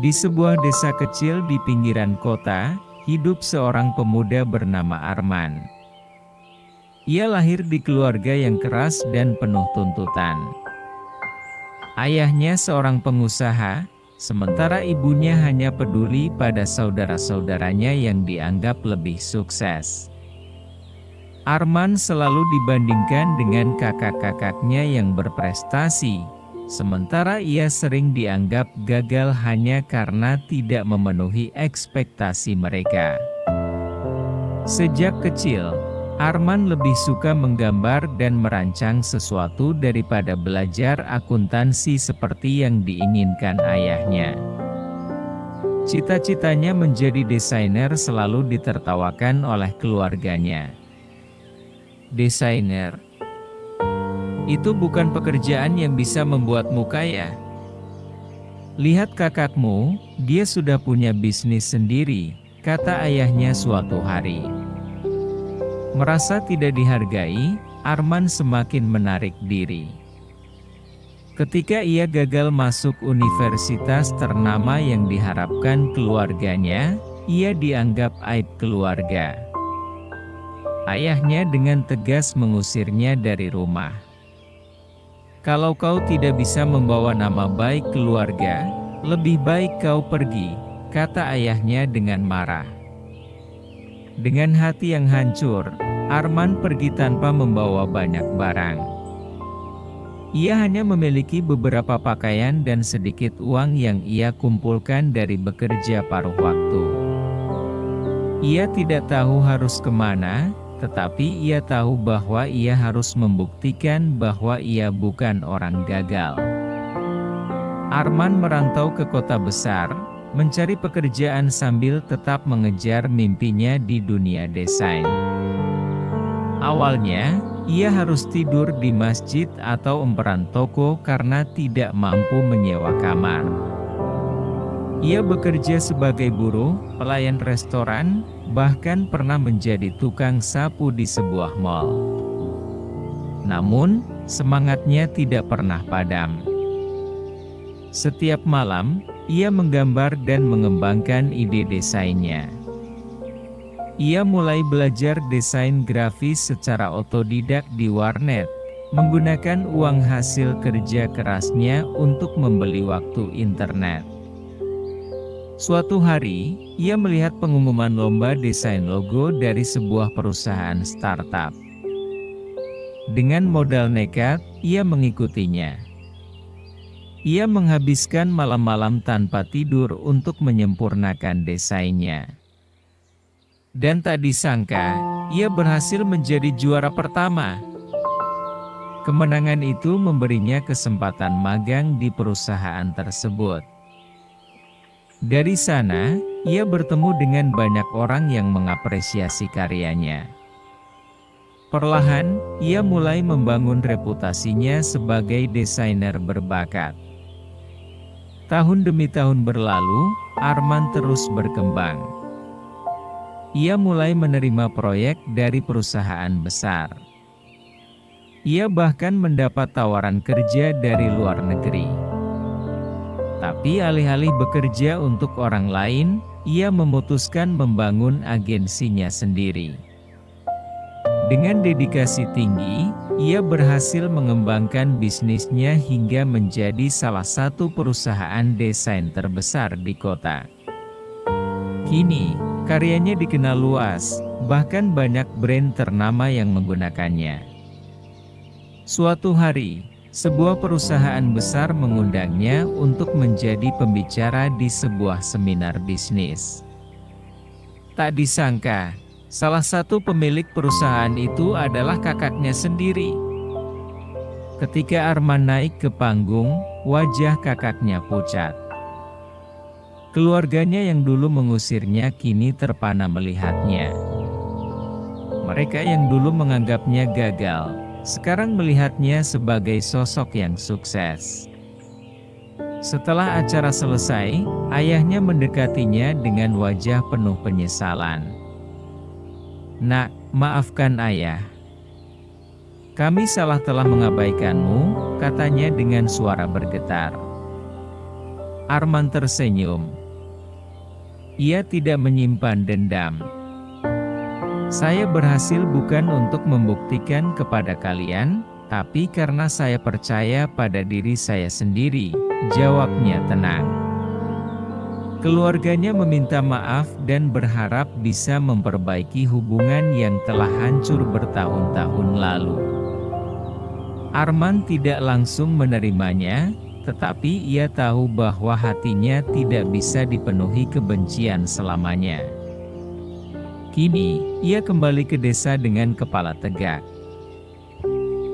Di sebuah desa kecil di pinggiran kota, hidup seorang pemuda bernama Arman. Ia lahir di keluarga yang keras dan penuh tuntutan. Ayahnya seorang pengusaha, sementara ibunya hanya peduli pada saudara-saudaranya yang dianggap lebih sukses. Arman selalu dibandingkan dengan kakak-kakaknya yang berprestasi, sementara ia sering dianggap gagal hanya karena tidak memenuhi ekspektasi mereka. Sejak kecil, Arman lebih suka menggambar dan merancang sesuatu daripada belajar akuntansi seperti yang diinginkan ayahnya. Cita-citanya menjadi desainer selalu ditertawakan oleh keluarganya. Desainer, itu bukan pekerjaan yang bisa membuatmu kaya. Lihat kakakmu, dia sudah punya bisnis sendiri, kata ayahnya suatu hari. Merasa tidak dihargai, Arman semakin menarik diri. Ketika ia gagal masuk universitas ternama yang diharapkan keluarganya, ia dianggap aib keluarga. Ayahnya dengan tegas mengusirnya dari rumah. Kalau kau tidak bisa membawa nama baik keluarga, lebih baik kau pergi, kata ayahnya dengan marah. Dengan hati yang hancur, Arman pergi tanpa membawa banyak barang. Ia hanya memiliki beberapa pakaian dan sedikit uang yang ia kumpulkan dari bekerja paruh waktu. Ia tidak tahu harus kemana, tetapi ia tahu bahwa ia harus membuktikan bahwa ia bukan orang gagal. Arman merantau ke kota besar, mencari pekerjaan sambil tetap mengejar mimpinya di dunia desain. Awalnya, ia harus tidur di masjid atau emperan toko karena tidak mampu menyewa kamar. Ia bekerja sebagai buruh, pelayan restoran, bahkan pernah menjadi tukang sapu di sebuah mal. Namun, semangatnya tidak pernah padam. Setiap malam, ia menggambar dan mengembangkan ide desainnya. Ia mulai belajar desain grafis secara otodidak di warnet, menggunakan uang hasil kerja kerasnya untuk membeli waktu internet. Suatu hari, ia melihat pengumuman lomba desain logo dari sebuah perusahaan startup. Dengan modal nekat, ia mengikutinya. Ia menghabiskan malam-malam tanpa tidur untuk menyempurnakan desainnya. Dan tak disangka, ia berhasil menjadi juara pertama. Kemenangan itu memberinya kesempatan magang di perusahaan tersebut. Dari sana, ia bertemu dengan banyak orang yang mengapresiasi karyanya. Perlahan, ia mulai membangun reputasinya sebagai desainer berbakat. Tahun demi tahun berlalu, Arman terus berkembang. Ia mulai menerima proyek dari perusahaan besar. Ia bahkan mendapat tawaran kerja dari luar negeri. Tapi alih-alih bekerja untuk orang lain, ia memutuskan membangun agensinya sendiri. Dengan dedikasi tinggi, ia berhasil mengembangkan bisnisnya hingga menjadi salah satu perusahaan desain terbesar di kota. Kini, karyanya dikenal luas, bahkan banyak brand ternama yang menggunakannya. Suatu hari, sebuah perusahaan besar mengundangnya untuk menjadi pembicara di sebuah seminar bisnis. Tak disangka, salah satu pemilik perusahaan itu adalah kakaknya sendiri. Ketika Arman naik ke panggung, wajah kakaknya pucat. Keluarganya yang dulu mengusirnya kini terpana melihatnya. Mereka yang dulu menganggapnya gagal, sekarang melihatnya sebagai sosok yang sukses. Setelah acara selesai, ayahnya mendekatinya dengan wajah penuh penyesalan. "Nak, maafkan ayah. Kami salah telah mengabaikanmu," katanya dengan suara bergetar. Arman tersenyum. Ia tidak menyimpan dendam. Saya berhasil bukan untuk membuktikan kepada kalian, tapi karena saya percaya pada diri saya sendiri, jawabnya tenang. Keluarganya meminta maaf dan berharap bisa memperbaiki hubungan yang telah hancur bertahun-tahun lalu. Arman tidak langsung menerimanya, tetapi ia tahu bahwa hatinya tidak bisa dipenuhi kebencian selamanya. Kini, ia kembali ke desa dengan kepala tegak.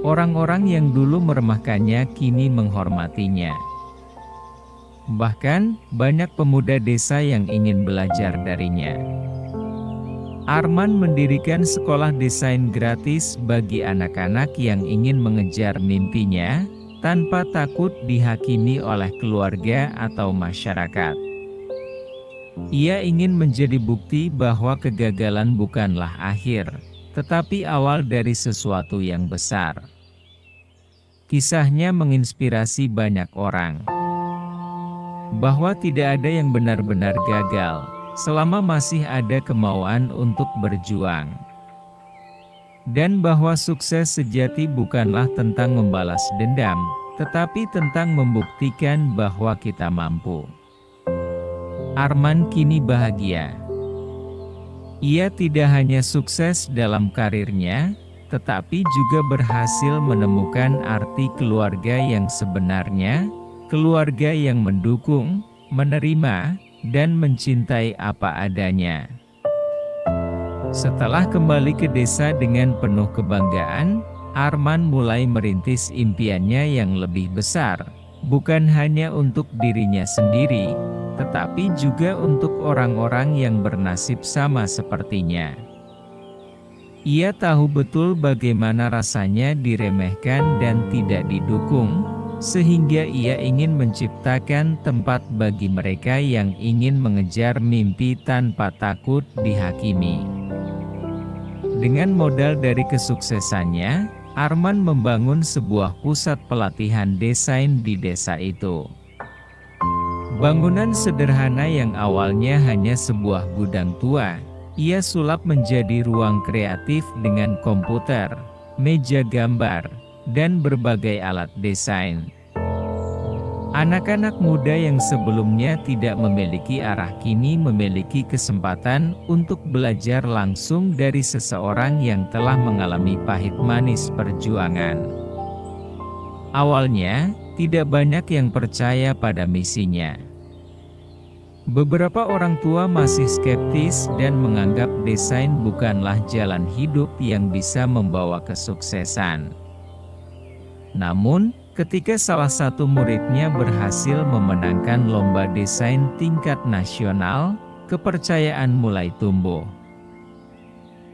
Orang-orang yang dulu meremehkannya kini menghormatinya. Bahkan, banyak pemuda desa yang ingin belajar darinya. Arman mendirikan sekolah desain gratis bagi anak-anak yang ingin mengejar mimpinya, tanpa takut dihakimi oleh keluarga atau masyarakat. Ia ingin menjadi bukti bahwa kegagalan bukanlah akhir, tetapi awal dari sesuatu yang besar. Kisahnya menginspirasi banyak orang. Bahwa tidak ada yang benar-benar gagal, selama masih ada kemauan untuk berjuang. Dan bahwa sukses sejati bukanlah tentang membalas dendam, tetapi tentang membuktikan bahwa kita mampu. Arman kini bahagia. Ia tidak hanya sukses dalam karirnya, tetapi juga berhasil menemukan arti keluarga yang sebenarnya, keluarga yang mendukung, menerima, dan mencintai apa adanya. Setelah kembali ke desa dengan penuh kebanggaan, Arman mulai merintis impiannya yang lebih besar, bukan hanya untuk dirinya sendiri, tetapi juga untuk orang-orang yang bernasib sama sepertinya. Ia tahu betul bagaimana rasanya diremehkan dan tidak didukung, sehingga ia ingin menciptakan tempat bagi mereka yang ingin mengejar mimpi tanpa takut dihakimi. Dengan modal dari kesuksesannya, Arman membangun sebuah pusat pelatihan desain di desa itu. Bangunan sederhana yang awalnya hanya sebuah gudang tua, ia sulap menjadi ruang kreatif dengan komputer, meja gambar, dan berbagai alat desain. Anak-anak muda yang sebelumnya tidak memiliki arah kini memiliki kesempatan untuk belajar langsung dari seseorang yang telah mengalami pahit manis perjuangan. Awalnya, tidak banyak yang percaya pada misinya. Beberapa orang tua masih skeptis dan menganggap desain bukanlah jalan hidup yang bisa membawa kesuksesan. Namun, ketika salah satu muridnya berhasil memenangkan lomba desain tingkat nasional, kepercayaan mulai tumbuh.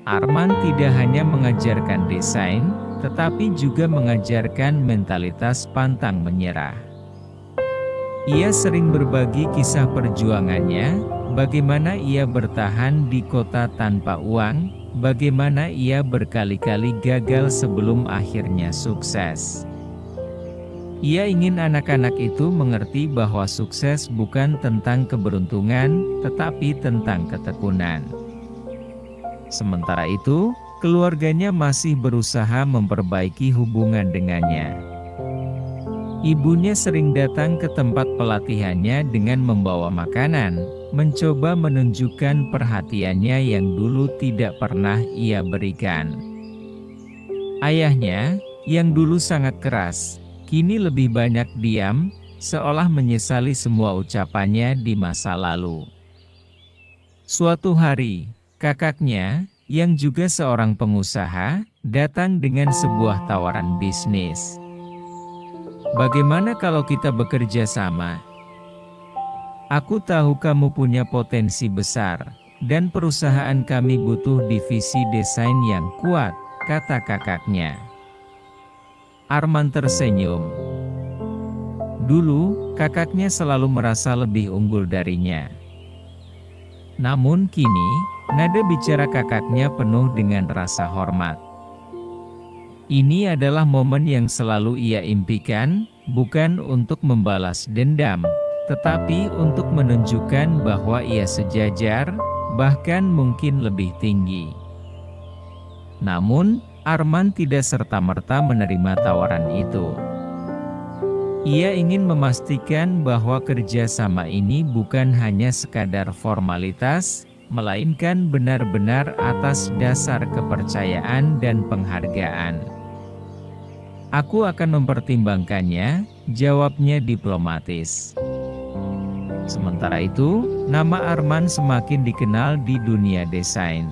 Arman tidak hanya mengajarkan desain, tetapi juga mengajarkan mentalitas pantang menyerah. Ia sering berbagi kisah perjuangannya, bagaimana ia bertahan di kota tanpa uang, bagaimana ia berkali-kali gagal sebelum akhirnya sukses. Ia ingin anak-anak itu mengerti bahwa sukses bukan tentang keberuntungan, tetapi tentang ketekunan. Sementara itu, keluarganya masih berusaha memperbaiki hubungan dengannya. Ibunya sering datang ke tempat pelatihannya dengan membawa makanan, mencoba menunjukkan perhatiannya yang dulu tidak pernah ia berikan. Ayahnya, yang dulu sangat keras, kini lebih banyak diam, seolah menyesali semua ucapannya di masa lalu. Suatu hari, kakaknya, yang juga seorang pengusaha, datang dengan sebuah tawaran bisnis. Bagaimana kalau kita bekerja sama? Aku tahu kamu punya potensi besar, dan perusahaan kami butuh divisi desain yang kuat, kata kakaknya. Arman tersenyum. Dulu, kakaknya selalu merasa lebih unggul darinya. Namun kini, nada bicara kakaknya penuh dengan rasa hormat. Ini adalah momen yang selalu ia impikan, bukan untuk membalas dendam, tetapi untuk menunjukkan bahwa ia sejajar, bahkan mungkin lebih tinggi. Namun, Arman tidak serta-merta menerima tawaran itu. Ia ingin memastikan bahwa kerjasama ini bukan hanya sekadar formalitas, melainkan benar-benar atas dasar kepercayaan dan penghargaan. "Aku akan mempertimbangkannya," jawabnya diplomatis. Sementara itu, nama Arman semakin dikenal di dunia desain.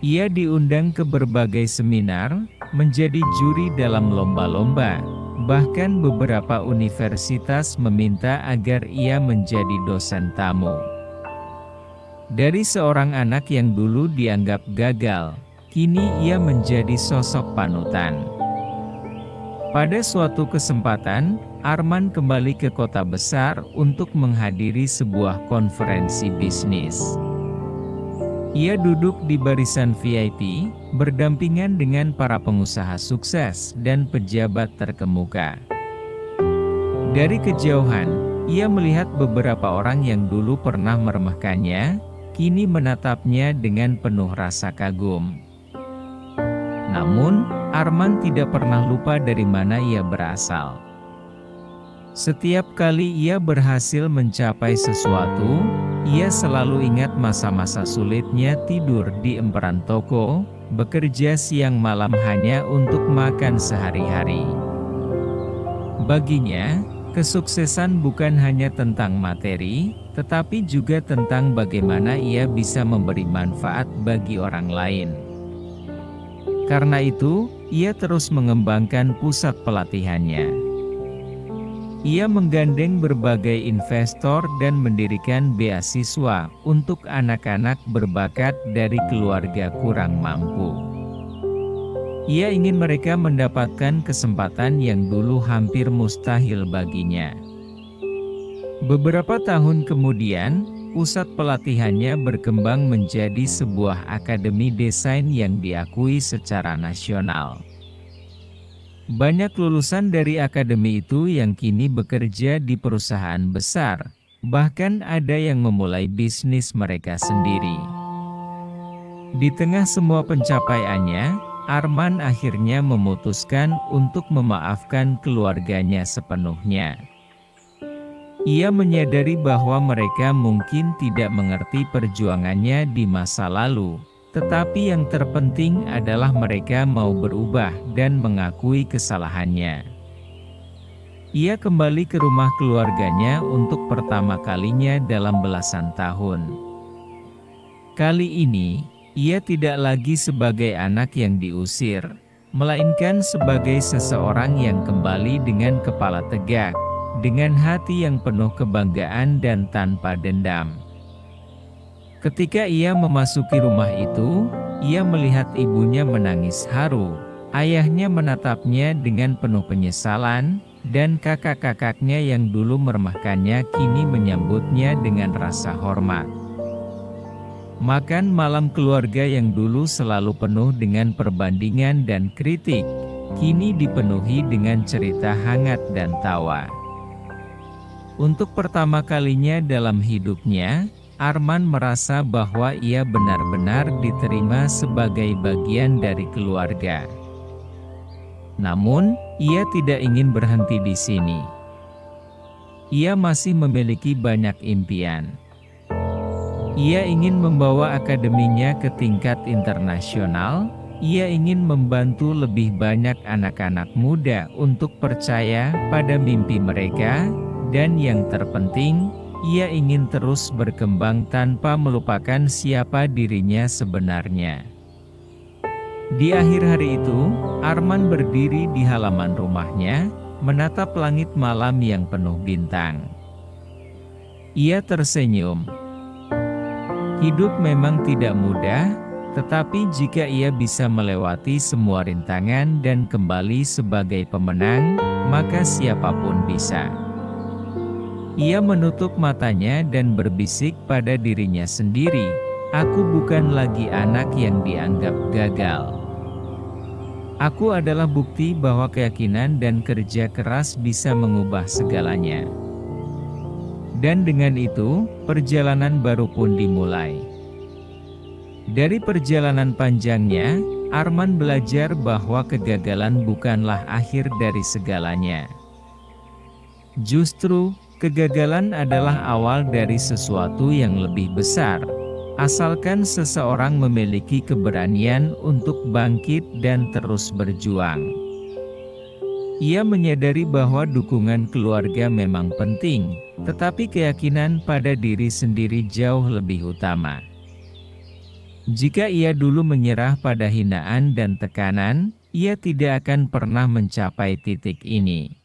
Ia diundang ke berbagai seminar, menjadi juri dalam lomba-lomba. Bahkan beberapa universitas meminta agar ia menjadi dosen tamu. Dari seorang anak yang dulu dianggap gagal, kini ia menjadi sosok panutan. Pada suatu kesempatan, Arman kembali ke kota besar untuk menghadiri sebuah konferensi bisnis. Ia duduk di barisan VIP, berdampingan dengan para pengusaha sukses dan pejabat terkemuka. Dari kejauhan, ia melihat beberapa orang yang dulu pernah meremehkannya, kini menatapnya dengan penuh rasa kagum. Namun, Arman tidak pernah lupa dari mana ia berasal. Setiap kali ia berhasil mencapai sesuatu, ia selalu ingat masa-masa sulitnya tidur di emperan toko, bekerja siang malam hanya untuk makan sehari-hari. Baginya, kesuksesan bukan hanya tentang materi, tetapi juga tentang bagaimana ia bisa memberi manfaat bagi orang lain. Karena itu, ia terus mengembangkan pusat pelatihannya. Ia menggandeng berbagai investor dan mendirikan beasiswa untuk anak-anak berbakat dari keluarga kurang mampu. Ia ingin mereka mendapatkan kesempatan yang dulu hampir mustahil baginya. Beberapa tahun kemudian, pusat pelatihannya berkembang menjadi sebuah akademi desain yang diakui secara nasional. Banyak lulusan dari akademi itu yang kini bekerja di perusahaan besar, bahkan ada yang memulai bisnis mereka sendiri. Di tengah semua pencapaiannya, Arman akhirnya memutuskan untuk memaafkan keluarganya sepenuhnya. Ia menyadari bahwa mereka mungkin tidak mengerti perjuangannya di masa lalu. Tetapi yang terpenting adalah mereka mau berubah dan mengakui kesalahannya. Ia kembali ke rumah keluarganya untuk pertama kalinya dalam belasan tahun. Kali ini, ia tidak lagi sebagai anak yang diusir, melainkan sebagai seseorang yang kembali dengan kepala tegak, dengan hati yang penuh kebanggaan dan tanpa dendam. Ketika ia memasuki rumah itu, ia melihat ibunya menangis haru, ayahnya menatapnya dengan penuh penyesalan, dan kakak-kakaknya yang dulu meremehkannya kini menyambutnya dengan rasa hormat. Makan malam keluarga yang dulu selalu penuh dengan perbandingan dan kritik, kini dipenuhi dengan cerita hangat dan tawa. Untuk pertama kalinya dalam hidupnya, Arman merasa bahwa ia benar-benar diterima sebagai bagian dari keluarga. Namun, ia tidak ingin berhenti di sini. Ia masih memiliki banyak impian. Ia ingin membawa akademinya ke tingkat internasional. Ia ingin membantu lebih banyak anak-anak muda untuk percaya pada mimpi mereka, dan yang terpenting, ia ingin terus berkembang tanpa melupakan siapa dirinya sebenarnya. Di akhir hari itu, Arman berdiri di halaman rumahnya, menatap langit malam yang penuh bintang. Ia tersenyum. Hidup memang tidak mudah, tetapi jika ia bisa melewati semua rintangan dan kembali sebagai pemenang, maka siapapun bisa. Ia menutup matanya dan berbisik pada dirinya sendiri, "Aku bukan lagi anak yang dianggap gagal. Aku adalah bukti bahwa keyakinan dan kerja keras bisa mengubah segalanya." Dan dengan itu, perjalanan baru pun dimulai. Dari perjalanan panjangnya, Arman belajar bahwa kegagalan bukanlah akhir dari segalanya. Justru, kegagalan adalah awal dari sesuatu yang lebih besar, asalkan seseorang memiliki keberanian untuk bangkit dan terus berjuang. Ia menyadari bahwa dukungan keluarga memang penting, tetapi keyakinan pada diri sendiri jauh lebih utama. Jika ia dulu menyerah pada hinaan dan tekanan, ia tidak akan pernah mencapai titik ini.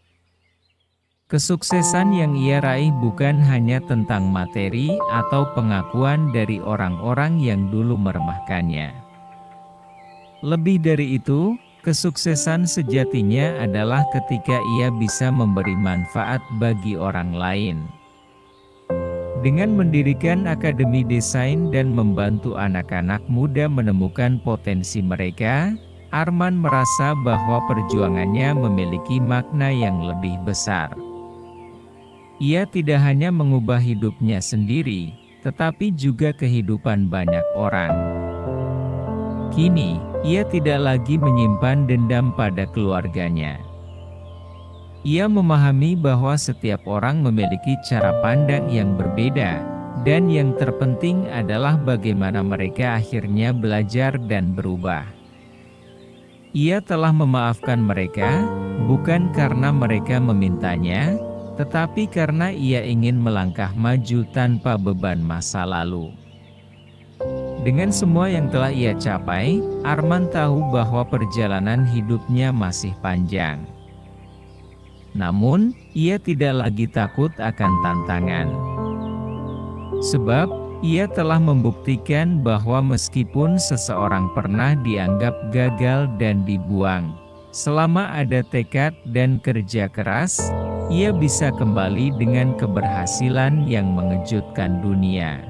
Kesuksesan yang ia raih bukan hanya tentang materi atau pengakuan dari orang-orang yang dulu meremehkannya. Lebih dari itu, kesuksesan sejatinya adalah ketika ia bisa memberi manfaat bagi orang lain. Dengan mendirikan akademi desain dan membantu anak-anak muda menemukan potensi mereka, Arman merasa bahwa perjuangannya memiliki makna yang lebih besar. Ia tidak hanya mengubah hidupnya sendiri, tetapi juga kehidupan banyak orang. Kini, ia tidak lagi menyimpan dendam pada keluarganya. Ia memahami bahwa setiap orang memiliki cara pandang yang berbeda, dan yang terpenting adalah bagaimana mereka akhirnya belajar dan berubah. Ia telah memaafkan mereka, bukan karena mereka memintanya, tetapi karena ia ingin melangkah maju tanpa beban masa lalu. Dengan semua yang telah ia capai, Arman tahu bahwa perjalanan hidupnya masih panjang. Namun, ia tidak lagi takut akan tantangan. Sebab, ia telah membuktikan bahwa meskipun seseorang pernah dianggap gagal dan dibuang, selama ada tekad dan kerja keras, ia bisa kembali dengan keberhasilan yang mengejutkan dunia.